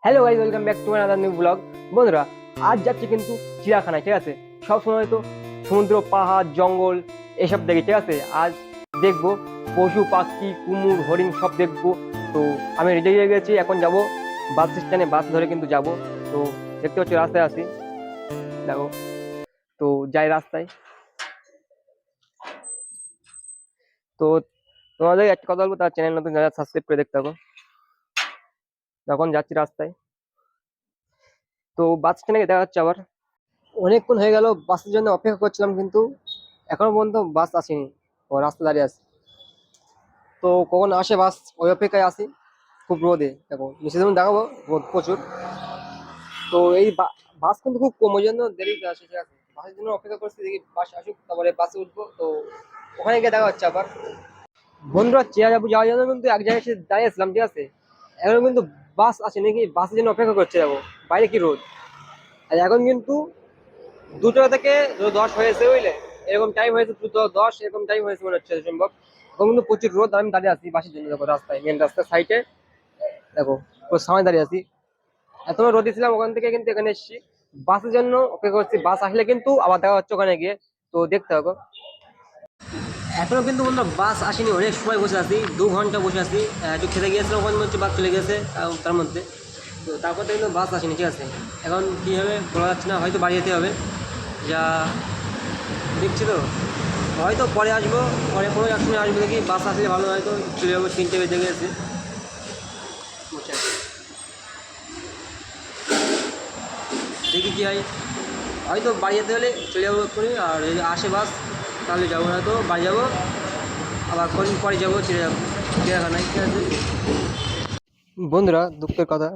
Hello guys, welcome back to my other new blog. বন্ধুরা, আজ যাচ্ছি কিন্তু চিড়িয়াখানায়। ঠিক আছে, সব সময় তো সমুদ্র, পাহাড়, জঙ্গল এসব দেখি। ঠিক আছে, আজ দেখবো পশু পাখি, কুমির, হরিণ সব দেখবো। তো আমি রেডি হয়ে গেছি, এখন যাব বাস স্ট্যান্ডে, বাস ধরে কিন্তু যাব। তো দেখতে পাচ্ছি রাস্তায় আছি, দেখো। তো যাই রাস্তায়। তো তোমাদের একটা কথা বলবো, তার চ্যানেল নতুন, যারা সাবস্ক্রাইব করে দেখতে থাকো। তখন যাচ্ছি রাস্তায়। তো বাস স্ট্যান্ডে দেখা যাচ্ছে আবার। অনেকক্ষণ হয়ে গেল বাসের জন্য অপেক্ষা করছিলাম, কিন্তু এখনো পর্যন্ত বাস আসেনি। ও রাস্তা দাঁড়িয়ে আছে। তো কখন আসে বাস, ওই অপেক্ষায় আসি। খুব রোদে, দেখো নিচে যেমন দেখাবো, রোদ প্রচুর। তো এই বাস কিন্তু খুব কম, ওই জন্য দেরিতে আসে। ঠিক আছে, বাসের জন্য অপেক্ষা করছি, দেখি বাস আসুক, তারপরে বাসে উঠবো। তো ওখানে গিয়ে দেখা হচ্ছে আবার। বন্ধুরা, চেয়া যাবো যাওয়ার জন্য কিন্তু এক জায়গায় এসে দাঁড়িয়েছিলাম। ঠিক আছে, এখন কিন্তু বাস আসে নাকি, বাসের জন্য অপেক্ষা করছে। যাবো, বাইরে কি রোদ। আর এখন কিন্তু 2টা থেকে 10 হয়েছে, বুঝলে। এরকম টাইম হয়েছে, 2:10 এরকম টাইম হয়েছে মনে হচ্ছে সম্ভব। এখন কিন্তু প্রচুর রোদ, আমি দাঁড়িয়ে আছি বাসের জন্য। দেখো রাস্তায়, মেন রাস্তার সাইডে, দেখো পুরো সামনে দাঁড়িয়ে আছি। এত রোদে ছিলাম, ওখান থেকে কিন্তু এখানে এসেছি বাসের জন্য অপেক্ষা করছি। বাস আসলে কিন্তু আবার দেখা হচ্ছে ওখানে গিয়ে। তো দেখতে হবে। এখনো কিন্তু বন্ধুরা বাস আসেনি, অনেক সময় বসে আছি, 2 ঘন্টা বসে আছি। একটু খেতে গিয়েছিলাম, ওখানে হচ্ছে বাস চলে গেছে তার মধ্যে। তো তারপর থেকে কিন্তু বাস আসেনি। ঠিক আছে, এখন কী হবে বলা যাচ্ছে না, হয়তো বাড়ি যেতে হবে যা দেখছি। তো হয়তো পরে আসবো, পরে কোনো এক সময় আসবো, দেখি বাস আসলে ভালো, হয়তো চলে যাবো। 3টে বেজে গেছে, বুঝছেন। দেখি কী হয়, হয়তো বাড়ি যেতে হলে চলে যাবো করে। আর যদি আসে বাস তাহলে যাবো, না তো বাড়ি যাবো। আবার কদিন পরে যাবো চিড়িয়াখানায়। ঠিক আছে বন্ধুরা, দুঃখের কথা,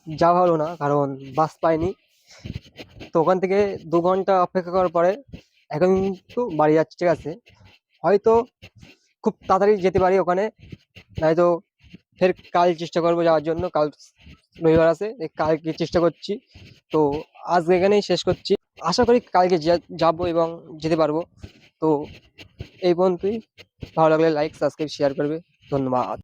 যাওয়া হলো না কারণ বাস পাইনি। তো ওখান থেকে 2 ঘন্টা অপেক্ষা করার পরে এখন কিন্তু বাড়ি যাচ্ছি। ঠিক আছে, হয়তো খুব তাড়াতাড়ি যেতে পারি ওখানে, নয়তো ফের কাল চেষ্টা করবো যাওয়ার জন্য। কাল রবিবার আছে, কালকে চেষ্টা করছি। তো আজ এখানেই শেষ করছি, আশা করি কালকে যাবো এবং যেতে পারবো। তো এই পর্যন্তই। ভালো লাগলে লাইক, সাবস্ক্রাইব, শেয়ার করবে। ধন্যবাদ।